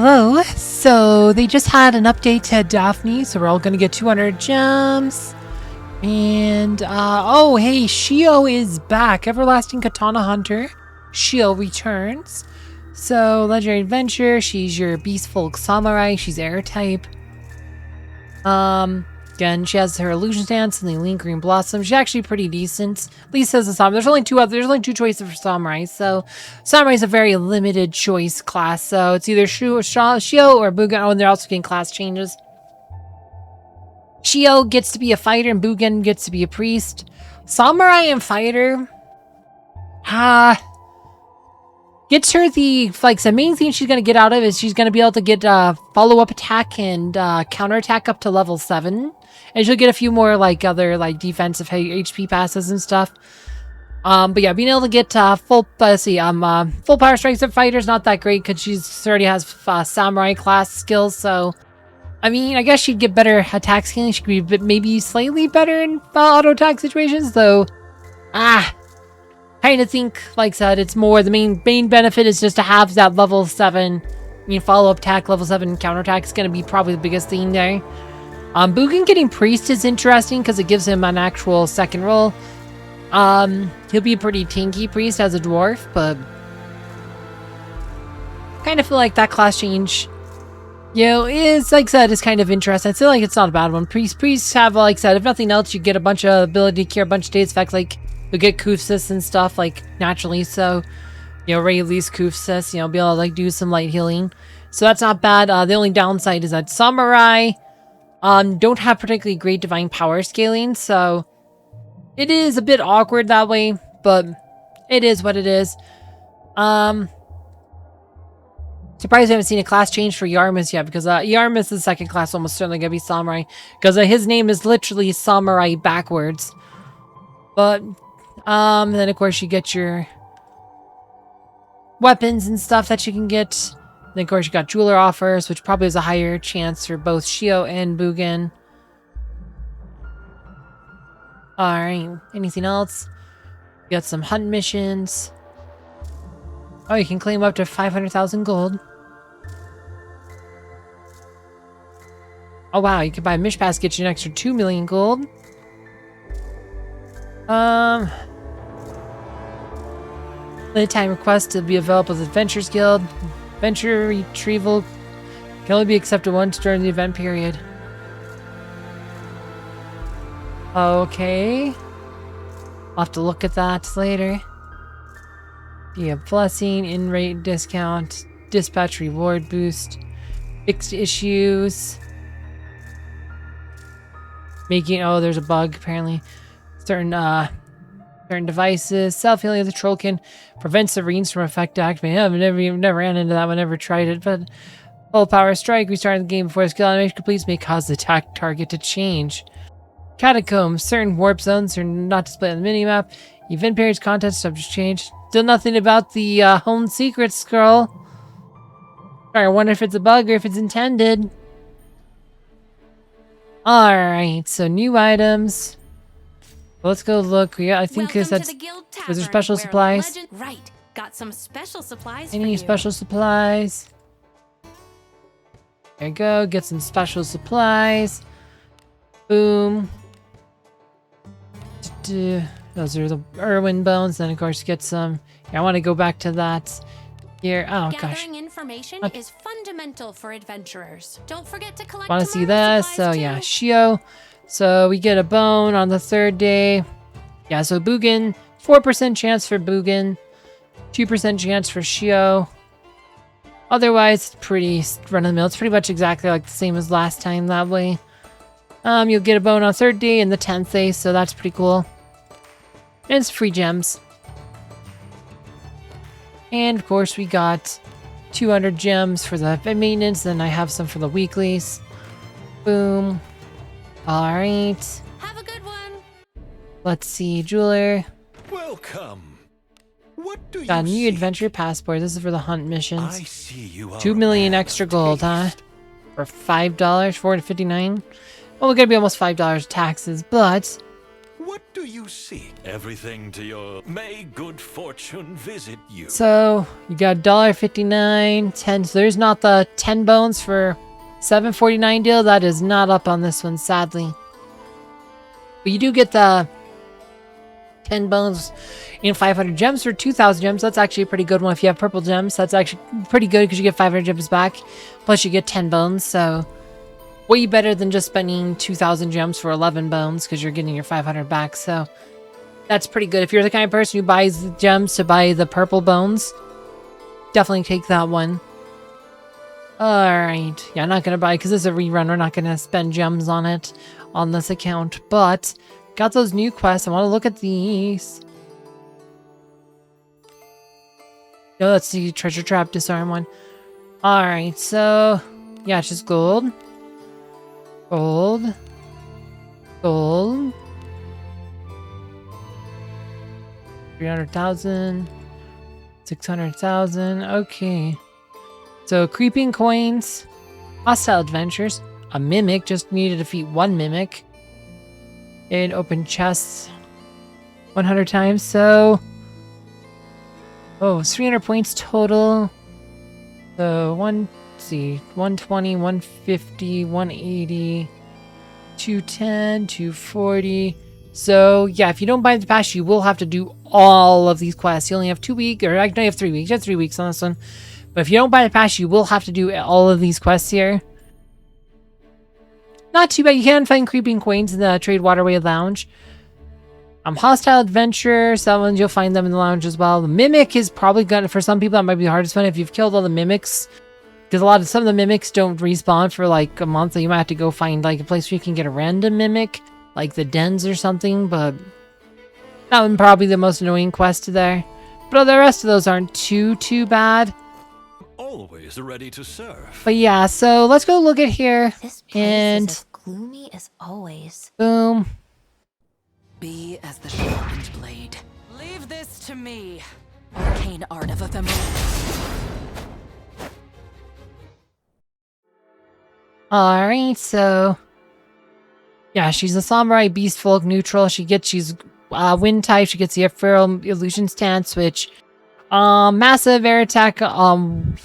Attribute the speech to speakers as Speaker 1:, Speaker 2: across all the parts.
Speaker 1: Hello. So they just had an update to Daphne, so we're all gonna get 200 gems. And oh hey, Shiou is back. Everlasting Katana Hunter. Shiou returns. So Legendary Adventure, she's your Beast Folk Samurai, she's air type. Again, she has her Illusion Dance and the Lingering Blossom. She's actually pretty decent. At least as a samurai. There's only two choices for samurai, so samurai is a very limited choice class. So it's either Shiou or Bugen. Oh, and they're also getting class changes. Shiou gets to be a fighter and Bugen gets to be a priest. Samurai and fighter gets her the main thing she's gonna get out of is she's gonna be able to get follow-up attack and counterattack up to level 7. And she'll get a few more other defensive HP passes and stuff. But yeah, being able to get full power strikes at fighters not that great because she already has samurai class skills. So I mean, I guess she'd get better attack scaling. She could be maybe slightly better in auto attack situations, though. Kind of think, like I said, it's more the main benefit is just to have that level 7. I mean, follow-up attack, level 7 counterattack is going to be probably the biggest thing there. Bugen getting priest is interesting because it gives him an actual second role. He'll be a pretty tanky priest as a dwarf, but kind of feel like that class change, is, like I said, is kind of interesting. I feel like it's not a bad one. Priests have, like I said, if nothing else, you get a bunch of ability to cure a bunch of status effects, like you'll get Kufsis and stuff, naturally, so, release Kufsis, be able to, do some light healing. So that's not bad. The only downside is that Samurai, don't have particularly great divine power scaling, so it is a bit awkward that way, but it is what it is. Surprised I haven't seen a class change for Yarmus yet, because Yarmus, the second class, almost certainly gonna be Samurai, because his name is literally Samurai backwards. But, then of course you get your weapons and stuff that you can get. Then of course you got jeweler offers, which probably has a higher chance for both Shiou and Bugen. Alright, anything else? You got some hunt missions. Oh, you can claim up to 500,000 gold. Oh wow, you can buy a Mish Pass, get you an extra 2 million gold. Limited time request to be available with Adventures Guild. Adventure retrieval can only be accepted once during the event period. Okay. I'll have to look at that later. Yeah, blessing, in-rate discount, dispatch reward boost, fixed issues. There's a bug apparently. Certain devices, self-healing of the Trollkin prevents the reins from effect activating. I've never ran into that one, never tried it, but full power strike, restarting the game before the skill animation completes may cause the attack target to change. Catacombs, certain warp zones are not displayed on the minimap. Event periods, content subject change. Still nothing about the home secrets scroll. I wonder if it's a bug or if it's intended. Alright, so new items. Let's go look. Yeah, I think was there special supplies?
Speaker 2: Right. Got some special supplies.
Speaker 1: Any special supplies? There you go. Get some special supplies. Boom. Those are the Irwin bones. Then of course get some. Yeah, I want to go back to that. Here. Oh gosh.
Speaker 2: Gathering information is fundamental for adventurers. Don't forget to collect.
Speaker 1: Want to see this? So yeah, Shiou. So we get a bone on the 3rd day. Yeah, so Bugen, 4% chance for Bugen, 2% chance for Shiou. Otherwise, it's pretty run-of-the-mill. It's pretty much exactly like the same as last time that way. You'll get a bone on 3rd day and the 10th day, so that's pretty cool. And it's free gems. And of course, we got 200 gems for the maintenance, then I have some for the weeklies. Boom. Alright.
Speaker 2: Have a good one.
Speaker 1: Let's see, jeweler.
Speaker 3: Welcome. What do
Speaker 1: Got a
Speaker 3: you
Speaker 1: new
Speaker 3: seek?
Speaker 1: adventure passport. This is for the hunt missions.
Speaker 3: I see you are
Speaker 1: 2 million extra gold, huh? For $5, $4.59. Well, we're gonna be almost $5 taxes, but
Speaker 3: What do you seek? Everything to your... May good fortune visit you.
Speaker 1: So you got $1.59, 10. So there's not the 10 bones for $7.49 deal. That is not up on this one, sadly. But you do get the 10 bones and 500 gems for 2,000 gems. That's actually a pretty good one. If you have purple gems, that's actually pretty good because you get 500 gems back. Plus you get 10 bones, so way better than just spending 2,000 gems for 11 bones because you're getting your 500 back. So that's pretty good. If you're the kind of person who buys the gems to buy the purple bones, definitely take that one. Alright. Yeah, I'm not going to buy because this is a rerun. We're not going to spend gems on it on this account. But got those new quests. I want to look at these. No, let's see. Treasure trap, disarm one. Alright, so yeah, it's just gold. Gold. Gold. 300,000. 600,000. Okay. So, creeping coins. Hostile adventures. A mimic. Just need to defeat one mimic. And open chests 100 times. So, oh, it's 300 points total. So, let's see. 120, 150, 180, 210, 240. So, yeah, if you don't buy the pass, you will have to do all of these quests. You only have 2 weeks, or actually you have 3 weeks. You have 3 weeks on this one. But if you don't buy the pass, you will have to do all of these quests here. Not too bad. You can find creeping coins in the Trade Waterway Lounge. Hostile adventure. Some ones you'll find them in the lounge as well. The mimic is probably gonna, for some people, that might be the hardest one if you've killed all the mimics. Because some of the mimics don't respawn for like a month, so you might have to go find like a place where you can get a random mimic, like the dens or something. But that one probably the most annoying quest there. But the rest of those aren't too bad.
Speaker 3: Always ready to serve.
Speaker 1: But yeah, so let's go look at here.
Speaker 4: This place
Speaker 1: And
Speaker 4: is as gloomy as always.
Speaker 1: boom.
Speaker 5: Be as the sharpened blade. Leave this to me. Arcane art of ephemeral.
Speaker 1: Alright, so yeah, she's a samurai beast folk neutral. She's wind type. She gets the ephemeral illusion stance, which massive air attack. That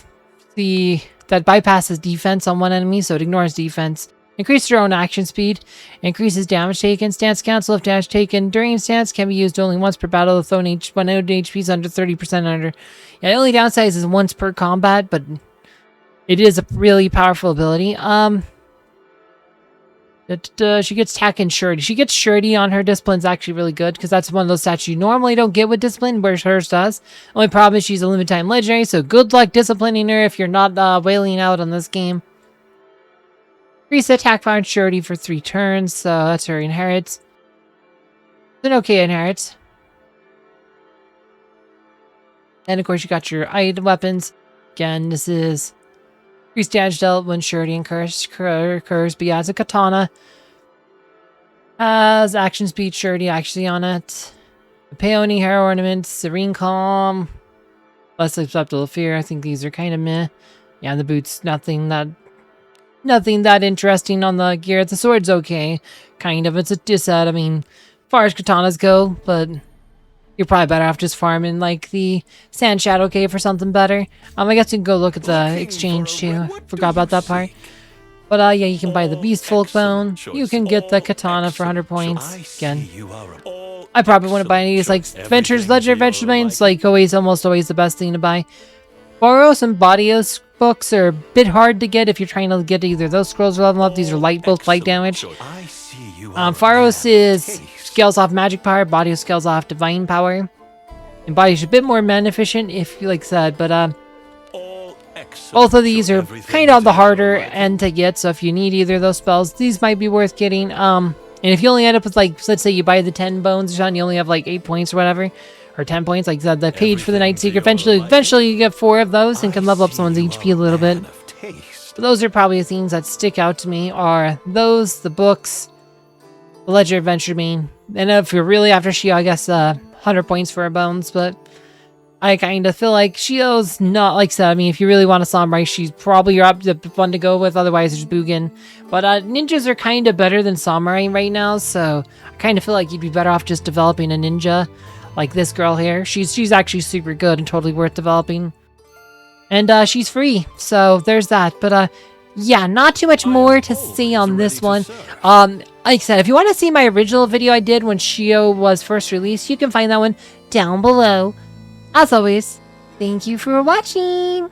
Speaker 1: bypasses defense on one enemy, so it ignores defense. Increases your own action speed. Increases damage taken. Stance cancel if damage taken during stance can be used only once per battle if when HP is under 30% under. Yeah, the only downside is once per combat, but it is a really powerful ability. She gets tack and surety. She gets surety on her. Discipline's actually really good because that's one of those stats you normally don't get with discipline, whereas hers does. Only problem is she's a limited time legendary, so good luck disciplining her if you're not wailing out on this game. Increase attack power and surety for 3 turns, so that's her inherits. It's an okay inherits. And of course you got your item weapons. Again, this is increased damage dealt when surety occurs. But yeah, it's a katana. Has action speed surety actually on it. The peony hair ornaments, serene calm, less susceptible to fear. I think these are kind of meh. Yeah, the boots, nothing that interesting on the gear. The sword's okay, kind of. It's a disset. I mean, as far as katanas go, but you're probably better off just farming like the Sand Shadow Cave or something better. I guess you can go look at the exchange too. Forgot about that part. But yeah, you can buy the Beast Folk Bone. You can get the katana for 100 points. Again, I probably wouldn't buy any of these like Legendary Adventure Bones. Like almost always the best thing to buy. Boros and Badios books are a bit hard to get if you're trying to get either those scrolls or level up. These are both light damage. Pharos scales off magic power. Badios scales off divine power. And Badios a bit more mana efficient, if you like said, but both of these are kind of on the harder end to get. So if you need either of those spells, these might be worth getting. And if you only end up with like, let's say you buy the 10 bones or something, you only have like 8 points or whatever. Or 10 points, like the page for the Night Seeker. Eventually you get 4 of those and can level up someone's HP a little bit. But those are probably the things that stick out to me are those, the books, the Legendary Adventure Bean. And if you're really after Shiou, I guess 100 points for her bones. But I kind of feel like Shiou's not, like I said, I mean, if you really want a samurai, she's probably the one to go with, otherwise there's Bugen. But ninjas are kind of better than samurai right now, so I kind of feel like you'd be better off just developing a ninja, like this girl here. She's actually super good and totally worth developing. And she's free, so there's that. But yeah, not too much more to say on this one. Like I said, if you want to see my original video I did when Shiou was first released, you can find that one down below. As always, thank you for watching!